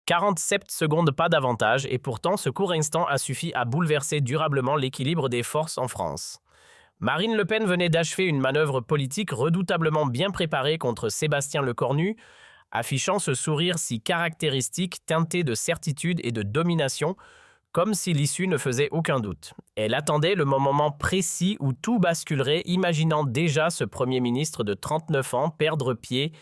47 secondes, pas davantage, et pourtant ce court instant a suffi à bouleverser durablement l'équilibre des forces en France. Marine Le Pen venait d'achever une manœuvre politique redoutablement bien préparée contre Sébastien Lecornu, affichant ce sourire si caractéristique teinté de certitude et de domination, comme si l'issue ne faisait aucun doute. Elle attendait le moment précis où tout basculerait, imaginant déjà ce Premier ministre de 39 ans perdre pied,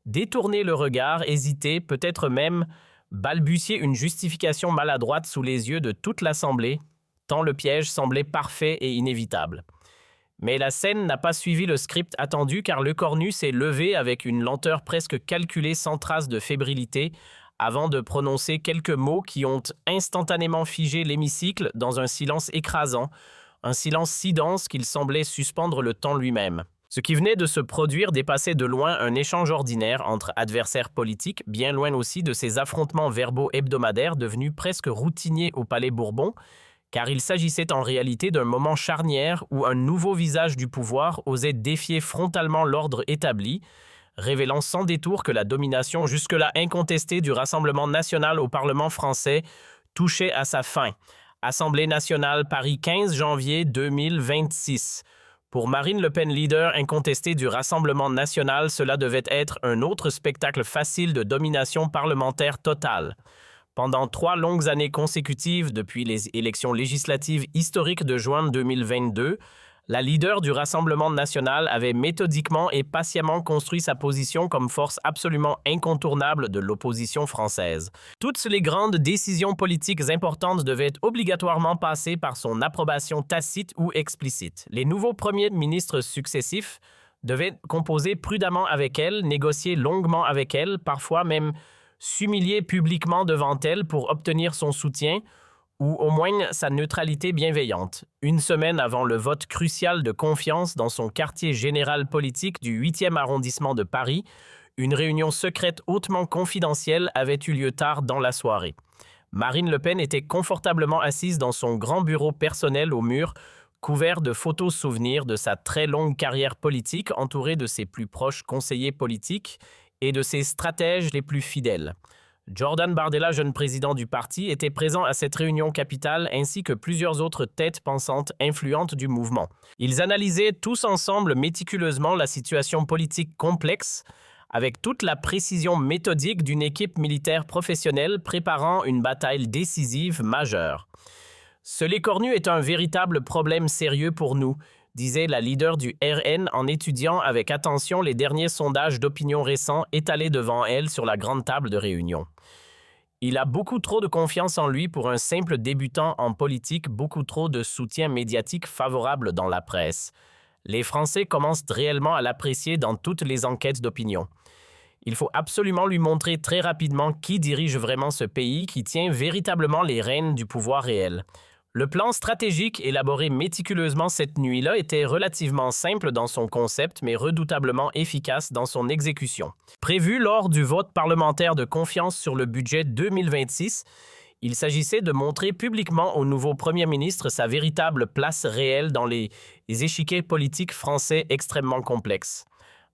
détourner le regard, hésiter, peut-être même balbutier une justification maladroite sous les yeux de toute l'Assemblée, tant le piège semblait parfait et inévitable. Mais la scène n'a pas suivi le script attendu car Lecornu s'est levé avec une lenteur presque calculée sans trace de fébrilité avant de prononcer quelques mots qui ont instantanément figé l'hémicycle dans un silence écrasant, un silence si dense qu'il semblait suspendre le temps lui-même. Ce qui venait de se produire dépassait de loin un échange ordinaire entre adversaires politiques, bien loin aussi de ces affrontements verbaux hebdomadaires devenus presque routiniers au Palais Bourbon, car il s'agissait en réalité d'un moment charnière où un nouveau visage du pouvoir osait défier frontalement l'ordre établi, révélant sans détour que la domination jusque-là incontestée du Rassemblement national au Parlement français touchait à sa fin. Assemblée nationale, Paris, 15 janvier 2026. Pour Marine Le Pen, leader incontestée du Rassemblement national, cela devait être un autre spectacle facile de domination parlementaire totale. Pendant 3 longues années consécutives depuis les élections législatives historiques de juin 2022, la leader du Rassemblement national avait méthodiquement et patiemment construit sa position comme force absolument incontournable de l'opposition française. Toutes les grandes décisions politiques importantes devaient obligatoirement passer par son approbation tacite ou explicite. Les nouveaux premiers ministres successifs devaient composer prudemment avec elle, négocier longuement avec elle, parfois même s'humilier publiquement devant elle pour obtenir son soutien ou au moins sa neutralité bienveillante. Une semaine avant le vote crucial de confiance dans son quartier général politique du 8e arrondissement de Paris, une réunion secrète hautement confidentielle avait eu lieu tard dans la soirée. Marine Le Pen était confortablement assise dans son grand bureau personnel au mur, couvert de photos souvenirs de sa très longue carrière politique, entourée de ses plus proches conseillers politiques et de ses stratèges les plus fidèles. Jordan Bardella, jeune président du parti, était présent à cette réunion capitale ainsi que plusieurs autres têtes pensantes influentes du mouvement. Ils analysaient tous ensemble méticuleusement la situation politique complexe avec toute la précision méthodique d'une équipe militaire professionnelle préparant une bataille décisive majeure. Ce Lecornu est un véritable problème sérieux pour nous, disait la leader du RN en étudiant avec attention les derniers sondages d'opinion récents étalés devant elle sur la grande table de réunion. Il a beaucoup trop de confiance en lui pour un simple débutant en politique, beaucoup trop de soutien médiatique favorable dans la presse. Les Français commencent réellement à l'apprécier dans toutes les enquêtes d'opinion. Il faut absolument lui montrer très rapidement qui dirige vraiment ce pays, qui tient véritablement les rênes du pouvoir réel. Le plan stratégique élaboré méticuleusement cette nuit-là était relativement simple dans son concept, mais redoutablement efficace dans son exécution. Prévu lors du vote parlementaire de confiance sur le budget 2026, il s'agissait de montrer publiquement au nouveau Premier ministre sa véritable place réelle dans les échiquiers politiques français extrêmement complexes.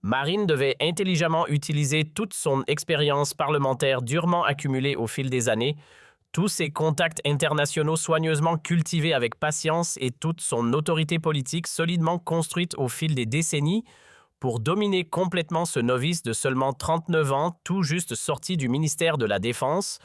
Marine devait intelligemment utiliser toute son expérience parlementaire durement accumulée au fil des années, tous ses contacts internationaux soigneusement cultivés avec patience et toute son autorité politique solidement construite au fil des décennies pour dominer complètement ce novice de seulement 39 ans, tout juste sorti du ministère de la Défense,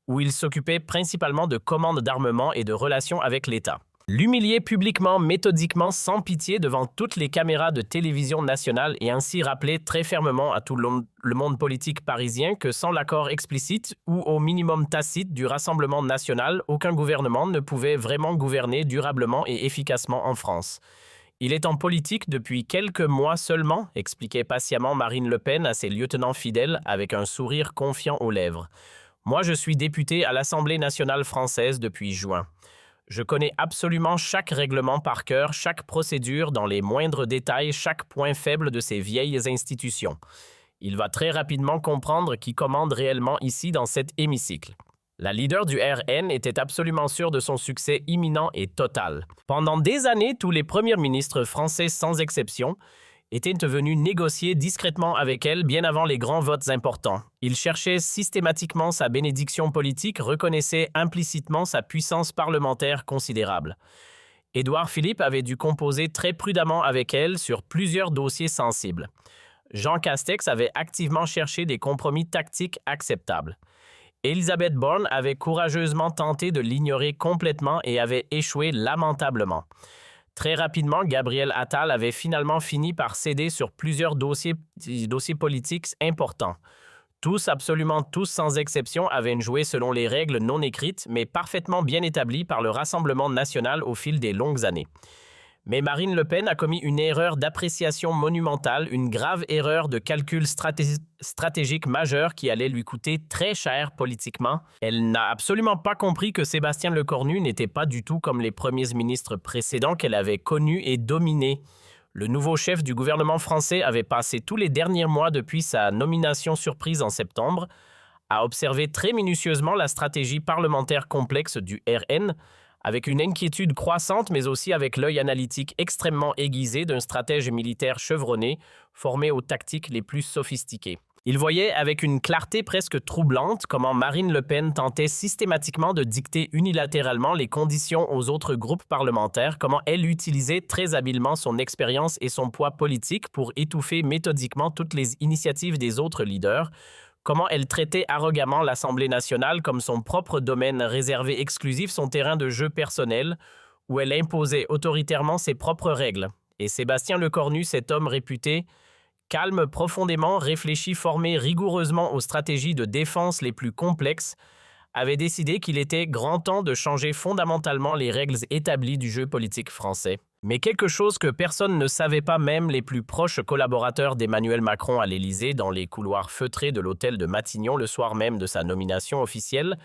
où il s'occupait principalement de commandes d'armement et de relations avec l'État. L'humilier publiquement, méthodiquement, sans pitié devant toutes les caméras de télévision nationale et ainsi rappeler très fermement à tout le monde politique parisien que sans l'accord explicite ou au minimum tacite du Rassemblement national, aucun gouvernement ne pouvait vraiment gouverner durablement et efficacement en France. Il est en politique depuis quelques mois seulement, expliquait patiemment Marine Le Pen à ses lieutenants fidèles avec un sourire confiant aux lèvres. Moi, je suis député à l'Assemblée nationale française depuis juin. Je connais absolument chaque règlement par cœur, chaque procédure dans les moindres détails, chaque point faible de ces vieilles institutions. Il va très rapidement comprendre qui commande réellement ici dans cet hémicycle. La leader du RN était absolument sûre de son succès imminent et total. Pendant des années, tous les premiers ministres français sans exception, était venu négocier discrètement avec elle bien avant les grands votes importants. Il cherchait systématiquement sa bénédiction politique, reconnaissait implicitement sa puissance parlementaire considérable. Édouard Philippe avait dû composer très prudemment avec elle sur plusieurs dossiers sensibles. Jean Castex avait activement cherché des compromis tactiques acceptables. Elisabeth Borne avait courageusement tenté de l'ignorer complètement et avait échoué lamentablement. Très rapidement, Gabriel Attal avait finalement fini par céder sur plusieurs dossiers politiques importants. Tous, absolument tous sans exception, avaient joué selon les règles non écrites, mais parfaitement bien établies par le Rassemblement national au fil des longues années. Mais Marine Le Pen a commis une erreur d'appréciation monumentale, une grave erreur de calcul stratégique majeure qui allait lui coûter très cher politiquement. Elle n'a absolument pas compris que Sébastien Lecornu n'était pas du tout comme les premiers ministres précédents qu'elle avait connus et dominés. Le nouveau chef du gouvernement français avait passé tous les derniers mois depuis sa nomination surprise en septembre à observer très minutieusement la stratégie parlementaire complexe du RN, avec une inquiétude croissante, mais aussi avec l'œil analytique extrêmement aiguisé d'un stratège militaire chevronné, formé aux tactiques les plus sophistiquées. Il voyait avec une clarté presque troublante comment Marine Le Pen tentait systématiquement de dicter unilatéralement les conditions aux autres groupes parlementaires, comment elle utilisait très habilement son expérience et son poids politique pour étouffer méthodiquement toutes les initiatives des autres leaders, comment elle traitait arrogamment l'Assemblée nationale comme son propre domaine réservé exclusif, son terrain de jeu personnel, où elle imposait autoritairement ses propres règles. Et Sébastien Lecornu, cet homme réputé, calme, profondément réfléchi, formé rigoureusement aux stratégies de défense les plus complexes, avait décidé qu'il était grand temps de changer fondamentalement les règles établies du jeu politique français. Mais quelque chose que personne ne savait pas, même les plus proches collaborateurs d'Emmanuel Macron à l'Élysée, dans les couloirs feutrés de l'hôtel de Matignon le soir même de sa nomination officielle,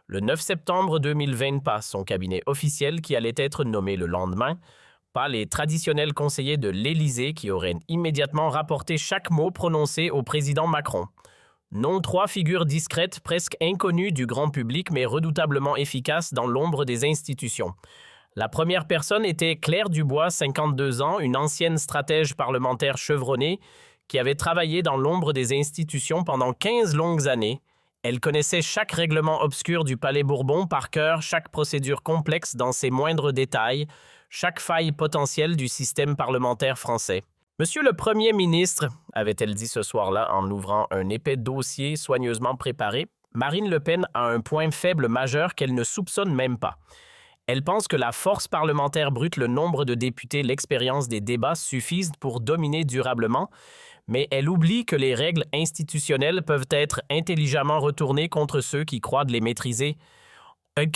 le 9 septembre 2020, pas son cabinet officiel qui allait être nommé le lendemain, pas les traditionnels conseillers de l'Élysée qui auraient immédiatement rapporté chaque mot prononcé au président Macron. Non, trois figures discrètes, presque inconnues du grand public, mais redoutablement efficaces dans l'ombre des institutions. La première personne était Claire Dubois, 52 ans, une ancienne stratège parlementaire chevronnée qui avait travaillé dans l'ombre des institutions pendant 15 longues années. Elle connaissait chaque règlement obscur du Palais Bourbon par cœur, chaque procédure complexe dans ses moindres détails, chaque faille potentielle du système parlementaire français. « Monsieur le Premier ministre », avait-elle dit ce soir-là en ouvrant un épais dossier soigneusement préparé, Marine Le Pen a un point faible majeur qu'elle ne soupçonne même pas. Elle pense que la force parlementaire brute, le nombre de députés, l'expérience des débats suffisent pour dominer durablement, mais elle oublie que les règles institutionnelles peuvent être intelligemment retournées contre ceux qui croient de les maîtriser. Le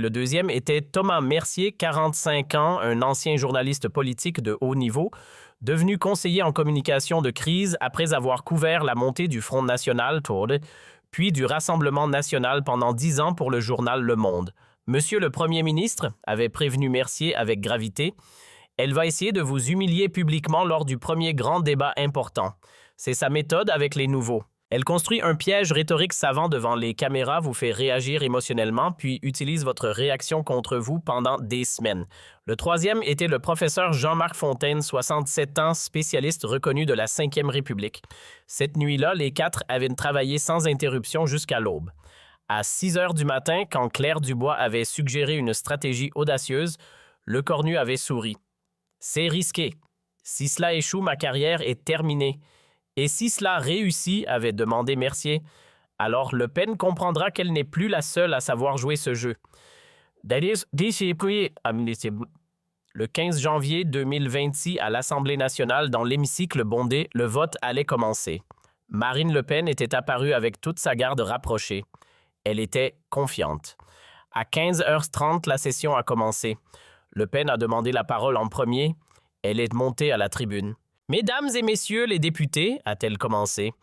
deuxième était Thomas Mercier, 45 ans, un ancien journaliste politique de haut niveau, devenu conseiller en communication de crise après avoir couvert la montée du Front National, puis du Rassemblement national pendant 10 ans pour le journal Le Monde. Monsieur le Premier ministre, avait prévenu Mercier avec gravité, elle va essayer de vous humilier publiquement lors du premier grand débat important. C'est sa méthode avec les nouveaux. Elle construit un piège rhétorique savant devant les caméras, vous fait réagir émotionnellement, puis utilise votre réaction contre vous pendant des semaines. Le troisième était le professeur Jean-Marc Fontaine, 67 ans, spécialiste reconnu de la Ve République. Cette nuit-là, les quatre avaient travaillé sans interruption jusqu'à l'aube. À 6 heures du matin, quand Claire Dubois avait suggéré une stratégie audacieuse, Lecornu avait souri. « C'est risqué. Si cela échoue, ma carrière est terminée. Et si cela réussit, avait demandé Mercier, alors Le Pen comprendra qu'elle n'est plus la seule à savoir jouer ce jeu. » Le 15 janvier 2026, à l'Assemblée nationale, dans l'hémicycle bondé, le vote allait commencer. Marine Le Pen était apparue avec toute sa garde rapprochée. Elle était confiante. À 15h30, la session a commencé. Le Pen a demandé la parole en premier. Elle est montée à la tribune. « Mesdames et messieurs les députés, a-t-elle commencé,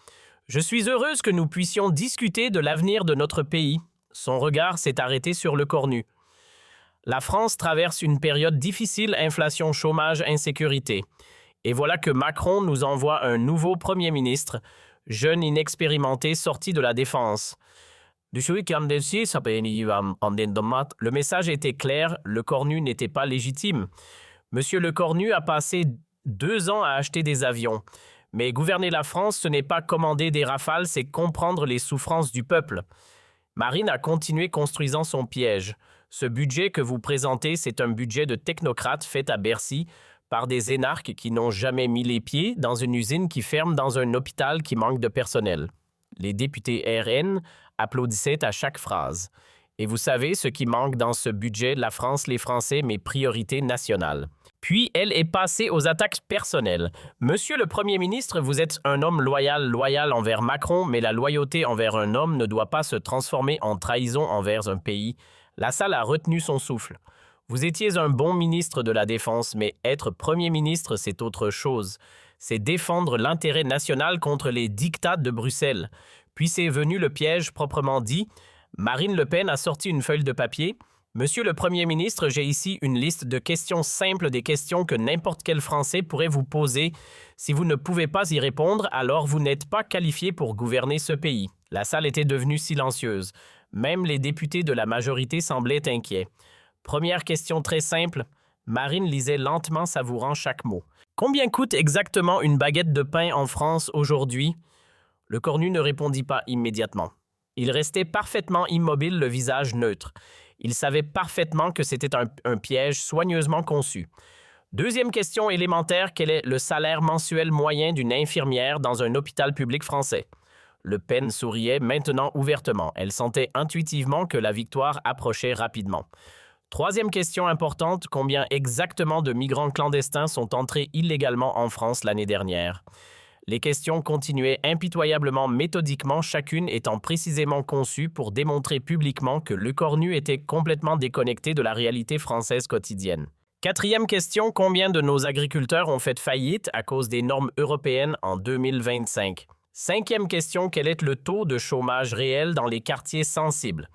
je suis heureuse que nous puissions discuter de l'avenir de notre pays. » Son regard s'est arrêté sur Lecornu. La France traverse une période difficile, inflation, chômage, insécurité. Et voilà que Macron nous envoie un nouveau Premier ministre, jeune inexpérimenté sorti de la défense. Le message était clair, Lecornu n'était pas légitime. Monsieur Lecornu a passé 2 ans à acheter des avions. Mais gouverner la France, ce n'est pas commander des rafales, c'est comprendre les souffrances du peuple. Marine a continué construisant son piège. Ce budget que vous présentez, c'est un budget de technocrate fait à Bercy par des énarques qui n'ont jamais mis les pieds dans une usine qui ferme dans un hôpital qui manque de personnel. Les députés RN applaudissaient à chaque phrase. Et vous savez ce qui manque dans ce budget, la France, les Français, mes priorités nationales. Puis, elle est passée aux attaques personnelles. Monsieur le Premier ministre, vous êtes un homme loyal envers Macron, mais la loyauté envers un homme ne doit pas se transformer en trahison envers un pays. La salle a retenu son souffle. Vous étiez un bon ministre de la Défense, mais être Premier ministre, c'est autre chose. C'est défendre l'intérêt national contre les diktats de Bruxelles. Puis c'est venu le piège proprement dit. Marine Le Pen a sorti une feuille de papier. Monsieur le Premier ministre, j'ai ici une liste de questions simples, des questions que n'importe quel Français pourrait vous poser. Si vous ne pouvez pas y répondre, alors vous n'êtes pas qualifié pour gouverner ce pays. La salle était devenue silencieuse. Même les députés de la majorité semblaient inquiets. Première question très simple. Marine lisait lentement, savourant chaque mot. Combien coûte exactement une baguette de pain en France aujourd'hui? Lecornu ne répondit pas immédiatement. Il restait parfaitement immobile, le visage neutre. Il savait parfaitement que c'était un piège soigneusement conçu. Deuxième question élémentaire, quel est le salaire mensuel moyen d'une infirmière dans un hôpital public français? Le Pen souriait maintenant ouvertement. Elle sentait intuitivement que la victoire approchait rapidement. Troisième question importante, combien exactement de migrants clandestins sont entrés illégalement en France l'année dernière? Les questions continuaient impitoyablement, méthodiquement, chacune étant précisément conçue pour démontrer publiquement que Lecornu était complètement déconnecté de la réalité française quotidienne. Quatrième question, combien de nos agriculteurs ont fait faillite à cause des normes européennes en 2025? Cinquième question, quel est le taux de chômage réel dans les quartiers sensibles?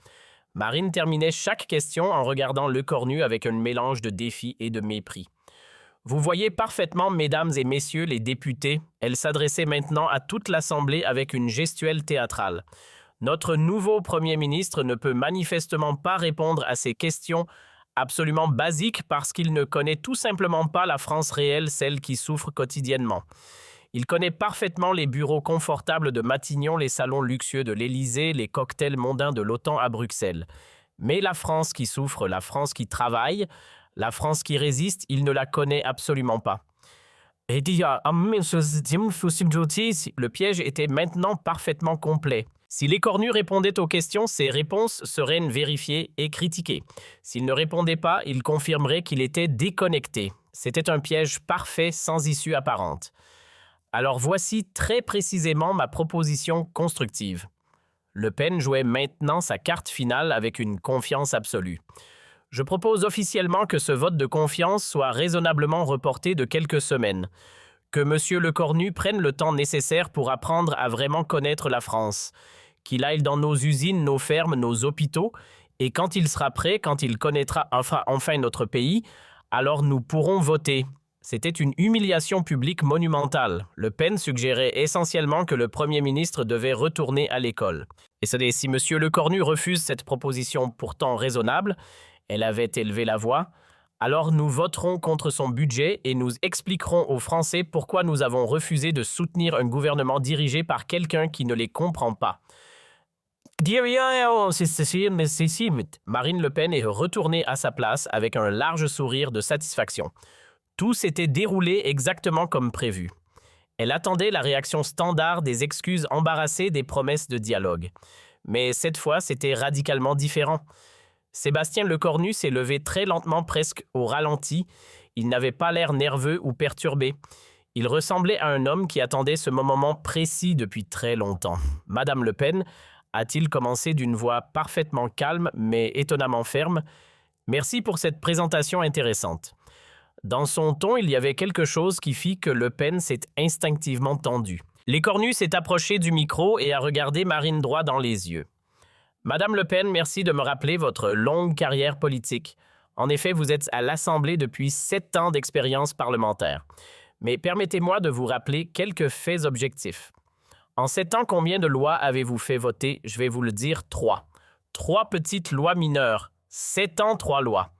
Marine terminait chaque question en regardant Lecornu avec un mélange de défi et de mépris. Vous voyez parfaitement, mesdames et messieurs les députés, elle s'adressait maintenant à toute l'Assemblée avec une gestuelle théâtrale. Notre nouveau Premier ministre ne peut manifestement pas répondre à ces questions absolument basiques parce qu'il ne connaît tout simplement pas la France réelle, celle qui souffre quotidiennement. Il connaît parfaitement les bureaux confortables de Matignon, les salons luxueux de l'Élysée, les cocktails mondains de l'OTAN à Bruxelles. Mais la France qui souffre, la France qui travaille, la France qui résiste, il ne la connaît absolument pas. Le piège était maintenant parfaitement complet. Si Lecornu répondait aux questions, ses réponses seraient vérifiées et critiquées. S'il ne répondait pas, il confirmerait qu'il était déconnecté. C'était un piège parfait, sans issue apparente. Alors voici très précisément ma proposition constructive. Le Pen jouait maintenant sa carte finale avec une confiance absolue. Je propose officiellement que ce vote de confiance soit raisonnablement reporté de quelques semaines, que M. Lecornu prenne le temps nécessaire pour apprendre à vraiment connaître la France, qu'il aille dans nos usines, nos fermes, nos hôpitaux, et quand il sera prêt, quand il connaîtra enfin notre pays, alors nous pourrons voter. C'était une humiliation publique monumentale. Le Pen suggérait essentiellement que le Premier ministre devait retourner à l'école. Et si M. Lecornu refuse cette proposition pourtant raisonnable, elle avait élevé la voix, alors nous voterons contre son budget et nous expliquerons aux Français pourquoi nous avons refusé de soutenir un gouvernement dirigé par quelqu'un qui ne les comprend pas. Marine Le Pen est retournée à sa place avec un large sourire de satisfaction. Tout s'était déroulé exactement comme prévu. Elle attendait la réaction standard des excuses embarrassées des promesses de dialogue. Mais cette fois, c'était radicalement différent. Sébastien Lecornu s'est levé très lentement, presque au ralenti. Il n'avait pas l'air nerveux ou perturbé. Il ressemblait à un homme qui attendait ce moment précis depuis très longtemps. « Madame Le Pen », a-t-il commencé d'une voix parfaitement calme mais étonnamment ferme, « merci pour cette présentation intéressante. » Dans son ton, il y avait quelque chose qui fit que Le Pen s'est instinctivement tendu. Lecornu s'est approché du micro et a regardé Marine droit dans les yeux. Madame Le Pen, merci de me rappeler votre longue carrière politique. En effet, vous êtes à l'Assemblée depuis 7 ans d'expérience parlementaire. Mais permettez-moi de vous rappeler quelques faits objectifs. En 7 ans, combien de lois avez-vous fait voter? Je vais vous le dire, 3. 3 petites lois mineures. 7 ans, 3 lois.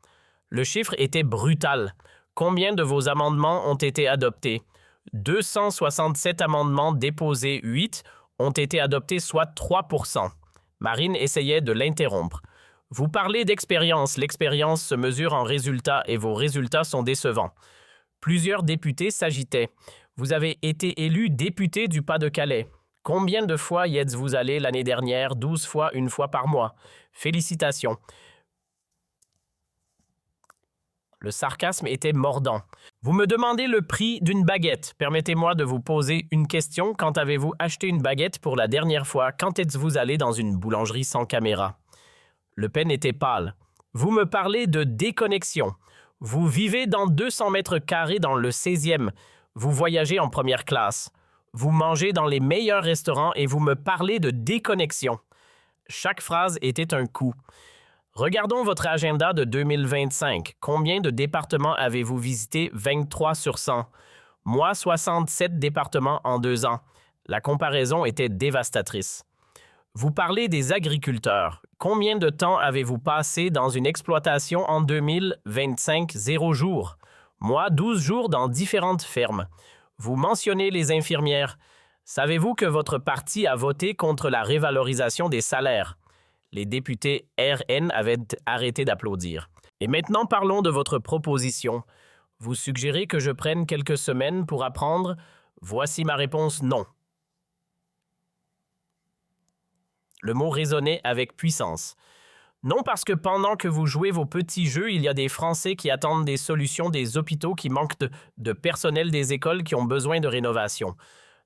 Le chiffre était brutal. Combien de vos amendements ont été adoptés? 267 amendements déposés, 8 ont été adoptés, soit 3%. Marine essayait de l'interrompre. Vous parlez d'expérience. L'expérience se mesure en résultats et vos résultats sont décevants. Plusieurs députés s'agitaient. Vous avez été élu député du Pas-de-Calais. Combien de fois y êtes-vous allé l'année dernière? 12 fois, une fois par mois. Félicitations. Le sarcasme était mordant. Vous me demandez le prix d'une baguette. Permettez-moi de vous poser une question. Quand avez-vous acheté une baguette pour la dernière fois? Quand êtes-vous allé dans une boulangerie sans caméra? Le Pen était pâle. Vous me parlez de déconnexion. Vous vivez dans 200 mètres carrés dans le 16e. Vous voyagez en première classe. Vous mangez dans les meilleurs restaurants et vous me parlez de déconnexion. Chaque phrase était un coup. Regardons votre agenda de 2025. Combien de départements avez-vous visité? 23 sur 100. Moi, 67 départements en 2 ans. La comparaison était dévastatrice. Vous parlez des agriculteurs. Combien de temps avez-vous passé dans une exploitation en 2025? 0 jours. Moi, 12 jours dans différentes fermes. Vous mentionnez les infirmières. Savez-vous que votre parti a voté contre la révalorisation des salaires? Les députés RN avaient arrêté d'applaudir. Et maintenant, parlons de votre proposition. Vous suggérez que je prenne quelques semaines pour apprendre? Voici ma réponse: non. Le mot résonnait avec puissance. Non, parce que pendant que vous jouez vos petits jeux, il y a des Français qui attendent des solutions, des hôpitaux qui manquent de personnel, des écoles qui ont besoin de rénovation.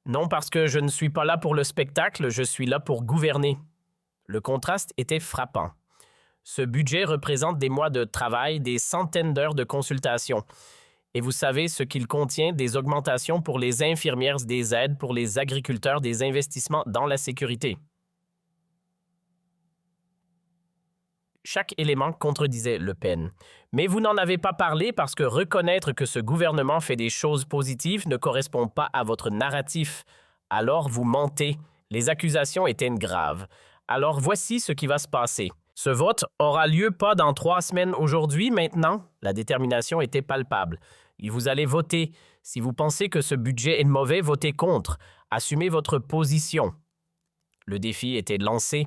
Non, parce que je ne suis pas là pour le spectacle, je suis là pour gouverner. Le contraste était frappant. Ce budget représente des mois de travail, des centaines d'heures de consultation. Et vous savez ce qu'il contient: des augmentations pour les infirmières, des aides pour les agriculteurs, des investissements dans la sécurité. Chaque élément contredisait Le Pen. Mais vous n'en avez pas parlé parce que reconnaître que ce gouvernement fait des choses positives ne correspond pas à votre narratif. Alors vous mentez. Les accusations étaient graves. Alors voici ce qui va se passer. Ce vote aura lieu pas dans 3 semaines aujourd'hui, maintenant. La détermination était palpable. Et vous allez voter. Si vous pensez que ce budget est mauvais, votez contre. Assumez votre position. Le défi était lancé.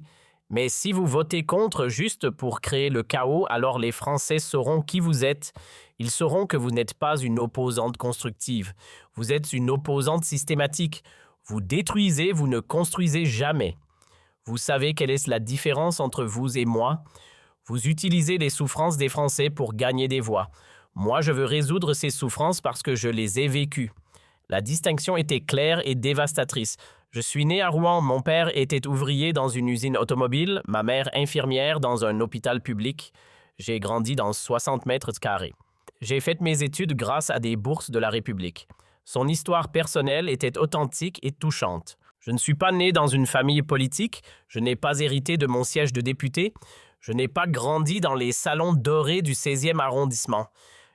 Mais si vous votez contre juste pour créer le chaos, alors les Français sauront qui vous êtes. Ils sauront que vous n'êtes pas une opposante constructive. Vous êtes une opposante systématique. Vous détruisez, vous ne construisez jamais. Vous savez quelle est la différence entre vous et moi? Vous utilisez les souffrances des Français pour gagner des voix. Moi, je veux résoudre ces souffrances parce que je les ai vécues. La distinction était claire et dévastatrice. Je suis né à Rouen, mon père était ouvrier dans une usine automobile, ma mère infirmière dans un hôpital public. J'ai grandi dans 60 mètres carrés. J'ai fait mes études grâce à des bourses de la République. Son histoire personnelle était authentique et touchante. Je ne suis pas né dans une famille politique, je n'ai pas hérité de mon siège de député, je n'ai pas grandi dans les salons dorés du 16e arrondissement.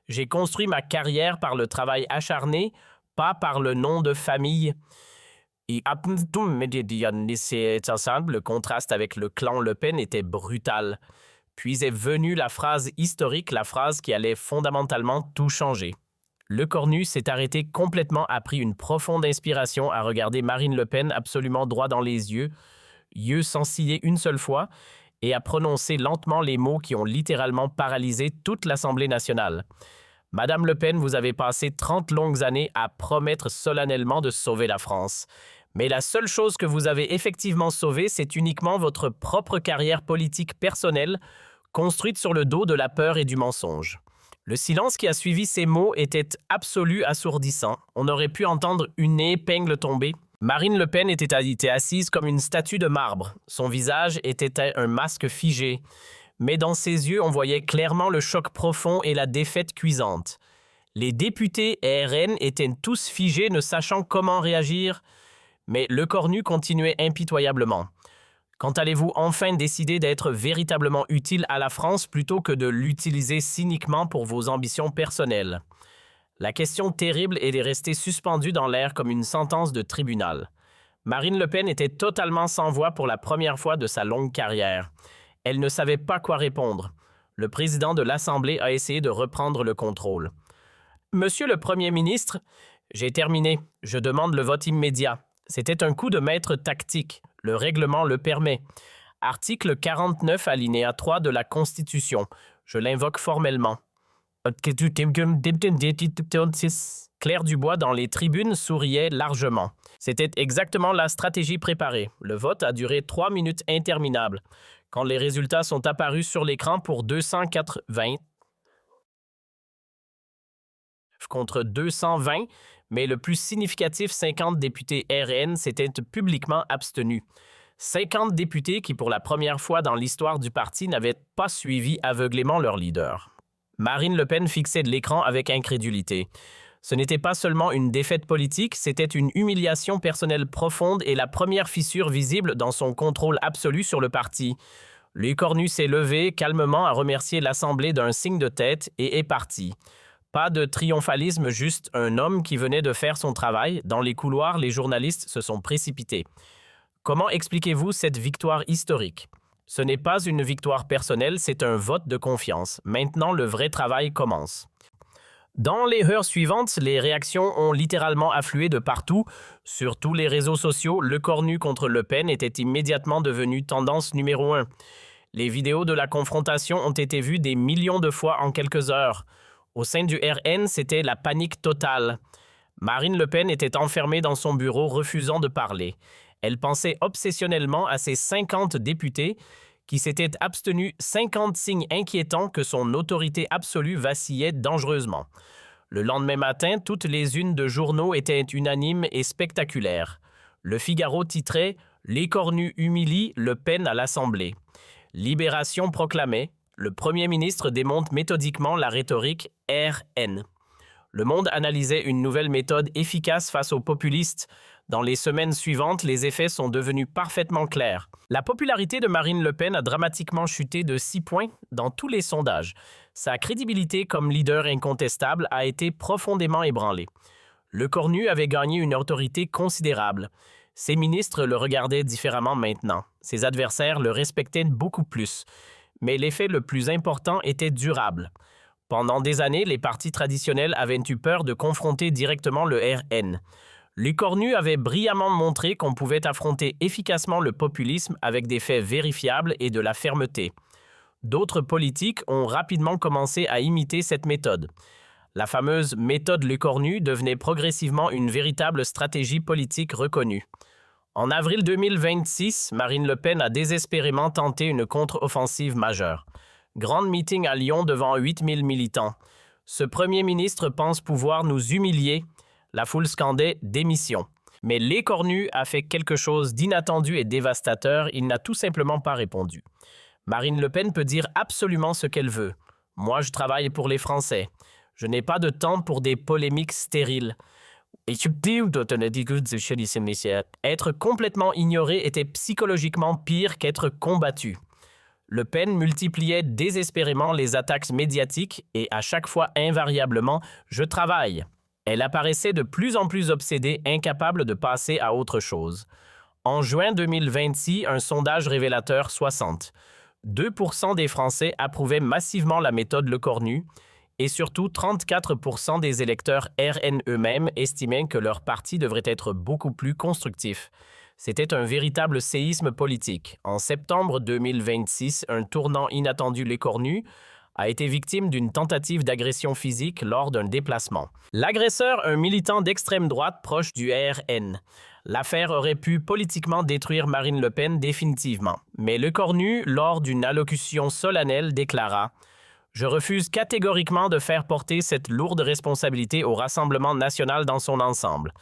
J'ai construit ma carrière par le travail acharné, pas par le nom de famille. Et le contraste avec le clan Le Pen était brutal. Puis est venue la phrase historique, la phrase qui allait fondamentalement tout changer. Le Cornu s'est arrêté complètement, a pris une profonde inspiration à regarder Marine Le Pen absolument droit dans les yeux sans ciller une seule fois, et à prononcer lentement les mots qui ont littéralement paralysé toute l'Assemblée nationale. Madame Le Pen, vous avez passé 30 longues années à promettre solennellement de sauver la France. Mais la seule chose que vous avez effectivement sauvée, c'est uniquement votre propre carrière politique personnelle, construite sur le dos de la peur et du mensonge. Le silence qui a suivi ces mots était absolu, assourdissant. On aurait pu entendre une épingle tomber. Marine Le Pen était assise comme une statue de marbre. Son visage était un masque figé. Mais dans ses yeux, on voyait clairement le choc profond et la défaite cuisante. Les députés RN étaient tous figés, ne sachant comment réagir. Mais Le Cornu continuait impitoyablement. Quand allez-vous enfin décider d'être véritablement utile à la France plutôt que de l'utiliser cyniquement pour vos ambitions personnelles? La question terrible est restée suspendue dans l'air comme une sentence de tribunal. Marine Le Pen était totalement sans voix pour la première fois de sa longue carrière. Elle ne savait pas quoi répondre. Le président de l'Assemblée a essayé de reprendre le contrôle. Monsieur le Premier ministre, j'ai terminé. Je demande le vote immédiat. C'était un coup de maître tactique. Le règlement le permet. Article 49, alinéa 3 de la Constitution. Je l'invoque formellement. Claire Dubois dans les tribunes souriait largement. C'était exactement la stratégie préparée. Le vote a duré 3 minutes interminables. Quand les résultats sont apparus sur l'écran pour 280 contre 220, mais le plus significatif, 50 députés RN s'étaient publiquement abstenus. 50 députés qui, pour la première fois dans l'histoire du parti, n'avaient pas suivi aveuglément leur leader. Marine Le Pen fixait de l'écran avec incrédulité. Ce n'était pas seulement une défaite politique, c'était une humiliation personnelle profonde et la première fissure visible dans son contrôle absolu sur le parti. Lecornu s'est levé calmement à remercier l'Assemblée d'un signe de tête et est parti. Pas de triomphalisme, juste un homme qui venait de faire son travail. Dans les couloirs, les journalistes se sont précipités. Comment expliquez-vous cette victoire historique? Ce n'est pas une victoire personnelle, c'est un vote de confiance. Maintenant, le vrai travail commence. Dans les heures suivantes, les réactions ont littéralement afflué de partout. Sur tous les réseaux sociaux, Lecornu contre Le Pen était immédiatement devenu tendance numéro 1. Les vidéos de la confrontation ont été vues des millions de fois en quelques heures. Au sein du RN, c'était la panique totale. Marine Le Pen était enfermée dans son bureau, refusant de parler. Elle pensait obsessionnellement à ses 50 députés qui s'étaient abstenus, 50 signes inquiétants que son autorité absolue vacillait dangereusement. Le lendemain matin, toutes les unes de journaux étaient unanimes et spectaculaires. Le Figaro titrait « Lecornu humilie Le Pen à l'Assemblée ». Libération proclamait « Le Premier ministre démonte méthodiquement la rhétorique RN ». Le Monde analysait une nouvelle méthode efficace face aux populistes. Dans les semaines suivantes, les effets sont devenus parfaitement clairs. La popularité de Marine Le Pen a dramatiquement chuté de 6 points dans tous les sondages. Sa crédibilité comme leader incontestable a été profondément ébranlée. Lecornu avait gagné une autorité considérable. Ses ministres le regardaient différemment maintenant. Ses adversaires le respectaient beaucoup plus. Mais l'effet le plus important était durable. Pendant des années, les partis traditionnels avaient eu peur de confronter directement le RN. Lecornu avait brillamment montré qu'on pouvait affronter efficacement le populisme avec des faits vérifiables et de la fermeté. D'autres politiques ont rapidement commencé à imiter cette méthode. La fameuse méthode Lecornu devenait progressivement une véritable stratégie politique reconnue. En avril 2026, Marine Le Pen a désespérément tenté une contre-offensive majeure. Grande meeting à Lyon devant 8000 militants. Ce Premier ministre pense pouvoir nous humilier. La foule scandait « démission ». Mais Lecornu a fait quelque chose d'inattendu et dévastateur, il n'a tout simplement pas répondu. Marine Le Pen peut dire absolument ce qu'elle veut. Moi, je travaille pour les Français. Je n'ai pas de temps pour des polémiques stériles. Être complètement ignoré était psychologiquement pire qu'être combattu. Le Pen multipliait désespérément les attaques médiatiques et à chaque fois invariablement « je travaille ». Elle apparaissait de plus en plus obsédée, incapable de passer à autre chose. En juin 2026, un sondage révélateur 60. 2% des Français approuvaient massivement la méthode Lecornu et surtout 34% des électeurs RN eux-mêmes estimaient que leur parti devrait être beaucoup plus constructif. C'était un véritable séisme politique. En septembre 2026, un tournant inattendu Lecornu a été victime d'une tentative d'agression physique lors d'un déplacement. L'agresseur, un militant d'extrême droite proche du RN. L'affaire aurait pu politiquement détruire Marine Le Pen définitivement. Mais Lecornu, lors d'une allocution solennelle, déclara « Je refuse catégoriquement de faire porter cette lourde responsabilité au Rassemblement national dans son ensemble.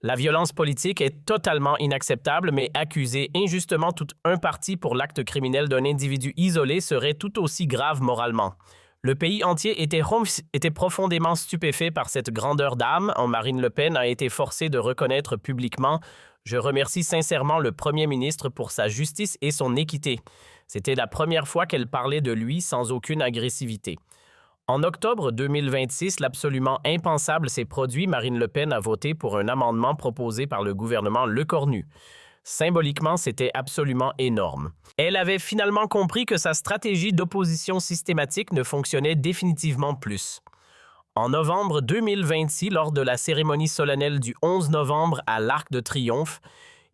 La violence politique est totalement inacceptable, mais accuser injustement tout un parti pour l'acte criminel d'un individu isolé serait tout aussi grave moralement. Le pays entier était profondément stupéfait par cette grandeur d'âme. Marine Le Pen a été forcée de reconnaître publiquement « Je remercie sincèrement le Premier ministre pour sa justice et son équité ». C'était la première fois qu'elle parlait de lui sans aucune agressivité. En octobre 2026, l'absolument impensable s'est produit. Marine Le Pen a voté pour un amendement proposé par le gouvernement Lecornu. Symboliquement, c'était absolument énorme. Elle avait finalement compris que sa stratégie d'opposition systématique ne fonctionnait définitivement plus. En novembre 2026, lors de la cérémonie solennelle du 11 novembre à l'Arc de Triomphe,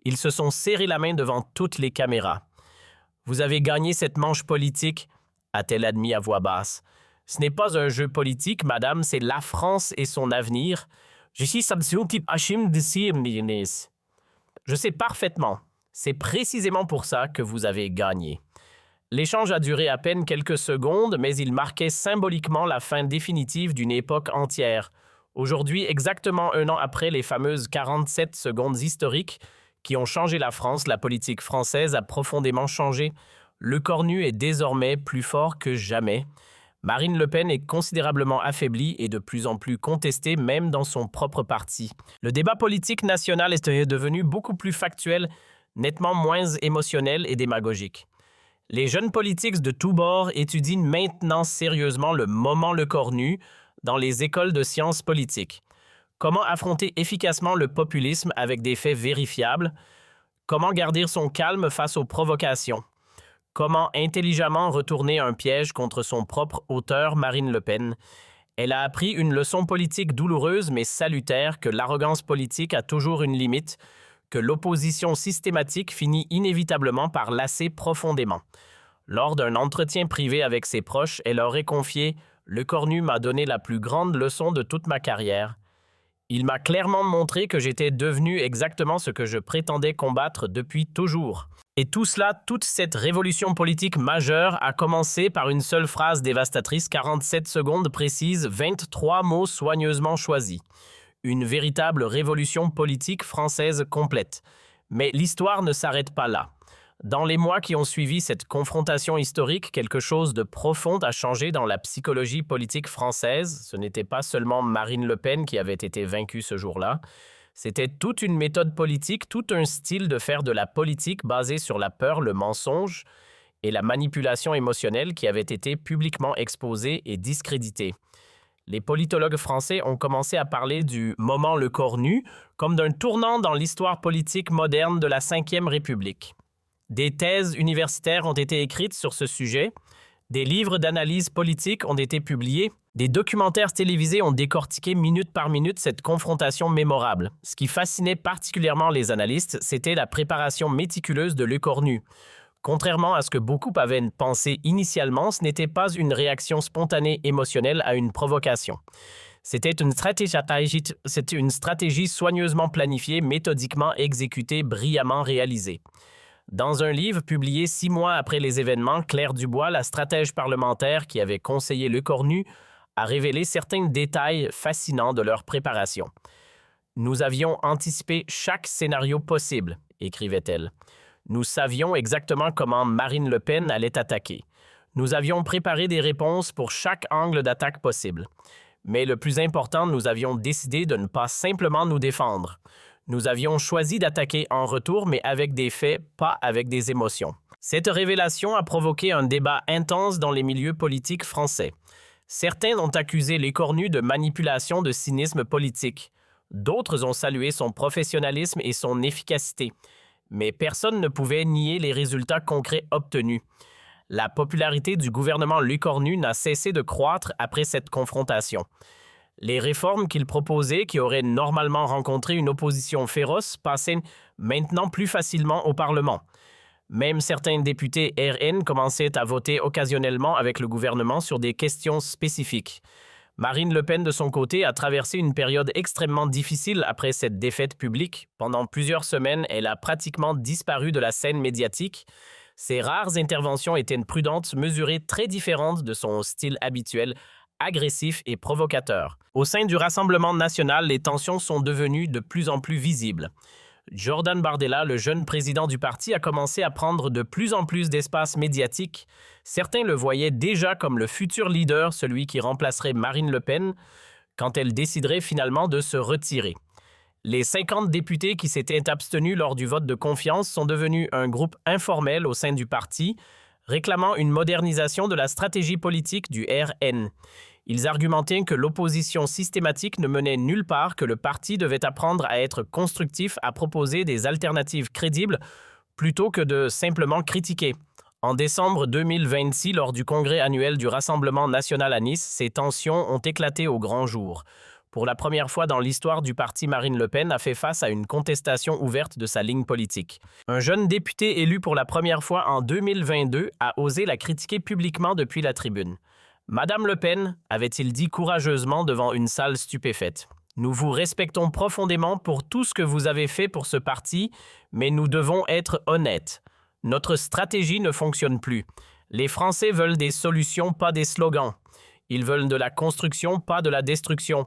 ils se sont serrés la main devant toutes les caméras. « Vous avez gagné cette manche politique », a-t-elle admis à voix basse. « Ce n'est pas un jeu politique, madame, c'est la France et son avenir. Je suis Je sais parfaitement. C'est précisément pour ça que vous avez gagné. » L'échange a duré à peine quelques secondes, mais il marquait symboliquement la fin définitive d'une époque entière. Aujourd'hui, exactement un an après les fameuses 47 secondes historiques qui ont changé la France, la politique française a profondément changé. Le cornu est désormais plus fort que jamais. Marine Le Pen est considérablement affaiblie et de plus en plus contestée, même dans son propre parti. Le débat politique national est devenu beaucoup plus factuel, nettement moins émotionnel et démagogique. Les jeunes politiques de tous bords étudient maintenant sérieusement le moment le cornu dans les écoles de sciences politiques. Comment affronter efficacement le populisme avec des faits vérifiables? Comment garder son calme face aux provocations? Comment intelligemment retourner un piège contre son propre auteur, Marine Le Pen? Elle a appris une leçon politique douloureuse mais salutaire que l'arrogance politique a toujours une limite, que l'opposition systématique finit inévitablement par lasser profondément. Lors d'un entretien privé avec ses proches, elle aurait confié « Le cornu m'a donné la plus grande leçon de toute ma carrière. Il m'a clairement montré que j'étais devenu exactement ce que je prétendais combattre depuis toujours. » Et tout cela, toute cette révolution politique majeure a commencé par une seule phrase dévastatrice, 47 secondes précises, 23 mots soigneusement choisis. Une véritable révolution politique française complète. Mais l'histoire ne s'arrête pas là. Dans les mois qui ont suivi cette confrontation historique, quelque chose de profond a changé dans la psychologie politique française. Ce n'était pas seulement Marine Le Pen qui avait été vaincue ce jour-là. C'était toute une méthode politique, tout un style de faire de la politique basé sur la peur, le mensonge et la manipulation émotionnelle qui avait été publiquement exposé et discrédité. Les politologues français ont commencé à parler du « moment le cornu » comme d'un tournant dans l'histoire politique moderne de la Ve République. Des thèses universitaires ont été écrites sur ce sujet, des livres d'analyse politique ont été publiés, des documentaires télévisés ont décortiqué minute par minute cette confrontation mémorable. Ce qui fascinait particulièrement les analystes, c'était la préparation méticuleuse de Le Cornu. Contrairement à ce que beaucoup avaient pensé initialement, ce n'était pas une réaction spontanée émotionnelle à une provocation. C'était une stratégie soigneusement planifiée, méthodiquement exécutée, brillamment réalisée. Dans un livre publié 6 mois après les événements, Claire Dubois, la stratège parlementaire qui avait conseillé Le Cornu, a révélé certains détails fascinants de leur préparation. « Nous avions anticipé chaque scénario possible », écrivait-elle. Nous savions exactement comment Marine Le Pen allait attaquer. Nous avions préparé des réponses pour chaque angle d'attaque possible. Mais le plus important, nous avions décidé de ne pas simplement nous défendre. Nous avions choisi d'attaquer en retour, mais avec des faits, pas avec des émotions. Cette révélation a provoqué un débat intense dans les milieux politiques français. Certains ont accusé Le Cornu de manipulation de cynisme politique. D'autres ont salué son professionnalisme et son efficacité. Mais personne ne pouvait nier les résultats concrets obtenus. La popularité du gouvernement Le Cornu n'a cessé de croître après cette confrontation. Les réformes qu'il proposait, qui auraient normalement rencontré une opposition féroce, passaient maintenant plus facilement au Parlement. Même certains députés RN commençaient à voter occasionnellement avec le gouvernement sur des questions spécifiques. Marine Le Pen, de son côté, a traversé une période extrêmement difficile après cette défaite publique. Pendant plusieurs semaines, elle a pratiquement disparu de la scène médiatique. Ses rares interventions étaient prudentes, mesurées, très différentes de son style habituel, agressif et provocateur. Au sein du Rassemblement national, les tensions sont devenues de plus en plus visibles. Jordan Bardella, le jeune président du parti, a commencé à prendre de plus en plus d'espace médiatique. Certains le voyaient déjà comme le futur leader, celui qui remplacerait Marine Le Pen, quand elle déciderait finalement de se retirer. Les 50 députés qui s'étaient abstenus lors du vote de confiance sont devenus un groupe informel au sein du parti, réclamant une modernisation de la stratégie politique du RN. Ils argumentaient que l'opposition systématique ne menait nulle part, que le parti devait apprendre à être constructif, à proposer des alternatives crédibles plutôt que de simplement critiquer. En décembre 2026, lors du congrès annuel du Rassemblement national à Nice, ces tensions ont éclaté au grand jour. Pour la première fois dans l'histoire du parti, Marine Le Pen a fait face à une contestation ouverte de sa ligne politique. Un jeune député élu pour la première fois en 2022 a osé la critiquer publiquement depuis la tribune. Madame Le Pen, avait-il dit courageusement devant une salle stupéfaite. Nous vous respectons profondément pour tout ce que vous avez fait pour ce parti, mais nous devons être honnêtes. Notre stratégie ne fonctionne plus. Les Français veulent des solutions, pas des slogans. Ils veulent de la construction, pas de la destruction.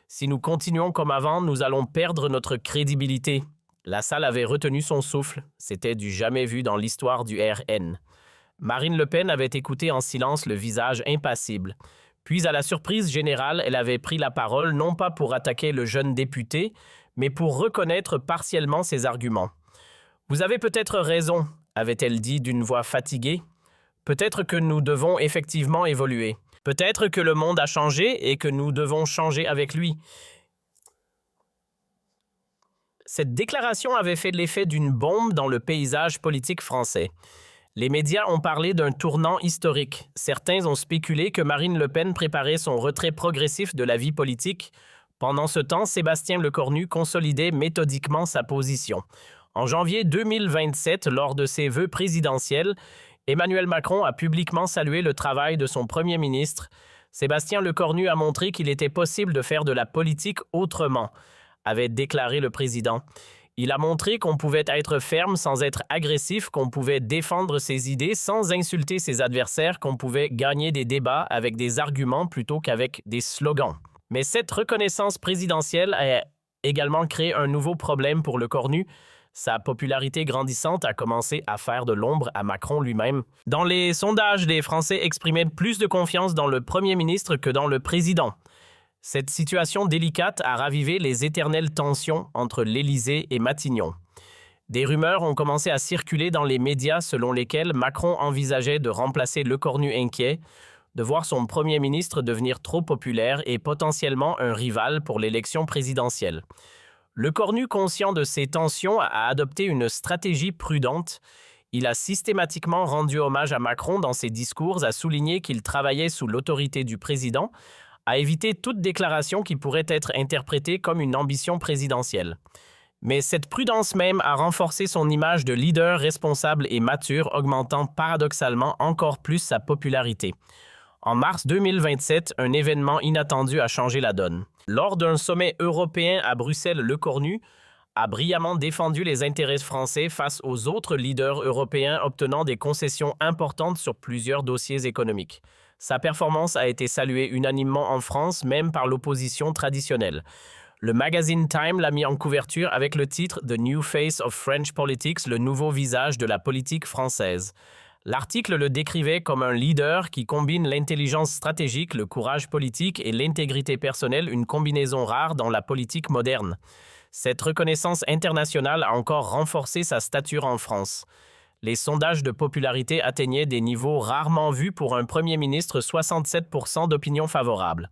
Si nous continuons comme avant, nous allons perdre notre crédibilité. La salle avait retenu son souffle. C'était du jamais vu dans l'histoire du RN. Marine Le Pen avait écouté en silence, le visage impassible. Puis, à la surprise générale, elle avait pris la parole non pas pour attaquer le jeune député, mais pour reconnaître partiellement ses arguments. « Vous avez peut-être raison », avait-elle dit d'une voix fatiguée. « Peut-être que nous devons effectivement évoluer. Peut-être que le monde a changé et que nous devons changer avec lui. » Cette déclaration avait fait l'effet d'une bombe dans le paysage politique français. Les médias ont parlé d'un tournant historique. Certains ont spéculé que Marine Le Pen préparait son retrait progressif de la vie politique. Pendant ce temps, Sébastien Lecornu consolidait méthodiquement sa position. En janvier 2027, lors de ses vœux présidentiels, Emmanuel Macron a publiquement salué le travail de son premier ministre. Sébastien Lecornu a montré qu'il était possible de faire de la politique autrement, avait déclaré le président. Il a montré qu'on pouvait être ferme sans être agressif, qu'on pouvait défendre ses idées sans insulter ses adversaires, qu'on pouvait gagner des débats avec des arguments plutôt qu'avec des slogans. Mais cette reconnaissance présidentielle a également créé un nouveau problème pour Lecornu. Sa popularité grandissante a commencé à faire de l'ombre à Macron lui-même. Dans les sondages, les Français exprimaient plus de confiance dans le Premier ministre que dans le président. Cette situation délicate a ravivé les éternelles tensions entre l'Élysée et Matignon. Des rumeurs ont commencé à circuler dans les médias selon lesquelles Macron envisageait de remplacer Lecornu inquiet, de voir son Premier ministre devenir trop populaire et potentiellement un rival pour l'élection présidentielle. Lecornu, conscient de ces tensions, a adopté une stratégie prudente. Il a systématiquement rendu hommage à Macron dans ses discours, a souligné qu'il travaillait sous l'autorité du président, a évité toute déclaration qui pourrait être interprétée comme une ambition présidentielle. Mais cette prudence même a renforcé son image de leader responsable et mature, augmentant paradoxalement encore plus sa popularité. En mars 2027, un événement inattendu a changé la donne. Lors d'un sommet européen à Bruxelles, Lecornu a brillamment défendu les intérêts français face aux autres leaders européens, obtenant des concessions importantes sur plusieurs dossiers économiques. Sa performance a été saluée unanimement en France, même par l'opposition traditionnelle. Le magazine Time l'a mis en couverture avec le titre « The New Face of French Politics », le nouveau visage de la politique française. L'article le décrivait comme un leader qui combine l'intelligence stratégique, le courage politique et l'intégrité personnelle, une combinaison rare dans la politique moderne. Cette reconnaissance internationale a encore renforcé sa stature en France. Les sondages de popularité atteignaient des niveaux rarement vus pour un Premier ministre, 67% d'opinion favorable.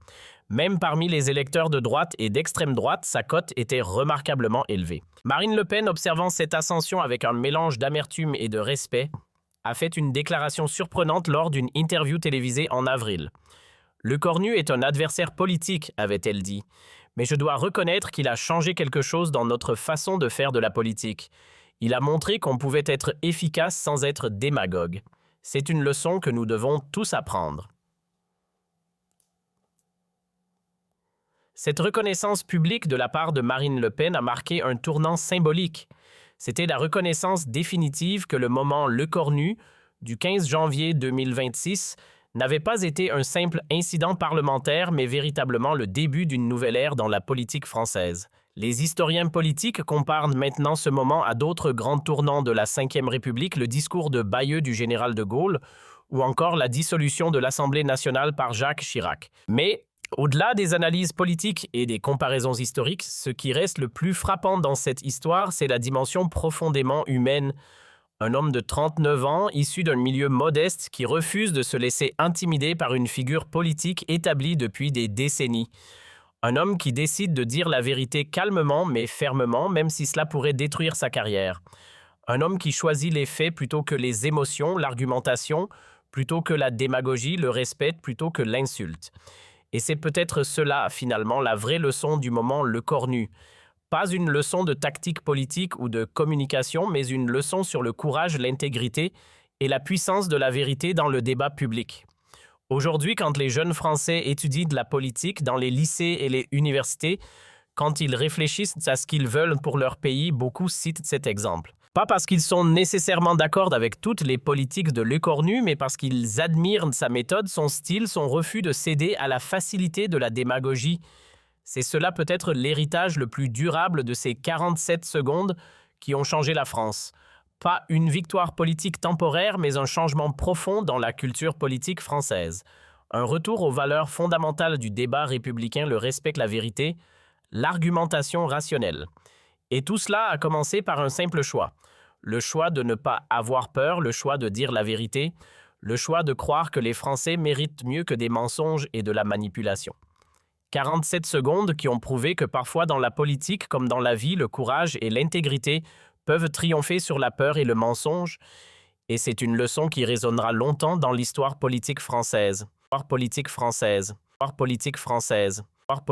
Même parmi les électeurs de droite et d'extrême droite, sa cote était remarquablement élevée. Marine Le Pen, observant cette ascension avec un mélange d'amertume et de respect, a fait une déclaration surprenante lors d'une interview télévisée en avril. « Lecornu est un adversaire politique », avait-elle dit, « mais je dois reconnaître qu'il a changé quelque chose dans notre façon de faire de la politique. Il a montré qu'on pouvait être efficace sans être démagogue. C'est une leçon que nous devons tous apprendre. » Cette reconnaissance publique de la part de Marine Le Pen a marqué un tournant symbolique. C'était la reconnaissance définitive que le moment Lecornu, du 15 janvier 2026, n'avait pas été un simple incident parlementaire, mais véritablement le début d'une nouvelle ère dans la politique française. Les historiens politiques comparent maintenant ce moment à d'autres grands tournants de la Ve République, le discours de Bayeux du général de Gaulle, ou encore la dissolution de l'Assemblée nationale par Jacques Chirac. Mais au-delà des analyses politiques et des comparaisons historiques, ce qui reste le plus frappant dans cette histoire, c'est la dimension profondément humaine. Un homme de 39 ans, issu d'un milieu modeste, qui refuse de se laisser intimider par une figure politique établie depuis des décennies. Un homme qui décide de dire la vérité calmement mais fermement, même si cela pourrait détruire sa carrière. Un homme qui choisit les faits plutôt que les émotions, l'argumentation, plutôt que la démagogie, le respect plutôt que l'insulte. Et c'est peut-être cela, finalement, la vraie leçon du moment Le Cornu. Pas une leçon de tactique politique ou de communication, mais une leçon sur le courage, l'intégrité et la puissance de la vérité dans le débat public. Aujourd'hui, quand les jeunes Français étudient de la politique dans les lycées et les universités, quand ils réfléchissent à ce qu'ils veulent pour leur pays, beaucoup citent cet exemple. Pas parce qu'ils sont nécessairement d'accord avec toutes les politiques de Le Cornu, mais parce qu'ils admirent sa méthode, son style, son refus de céder à la facilité de la démagogie. C'est cela peut-être l'héritage le plus durable de ces 47 secondes qui ont changé la France. Pas une victoire politique temporaire, mais un changement profond dans la culture politique française. Un retour aux valeurs fondamentales du débat républicain, le respect, la vérité, l'argumentation rationnelle. Et tout cela a commencé par un simple choix. Le choix de ne pas avoir peur, le choix de dire la vérité, le choix de croire que les Français méritent mieux que des mensonges et de la manipulation. 47 secondes qui ont prouvé que parfois dans la politique comme dans la vie, le courage et l'intégrité peuvent triompher sur la peur et le mensonge, et c'est une leçon qui résonnera longtemps dans l'histoire politique française. Histoire politique française. Histoire politique française.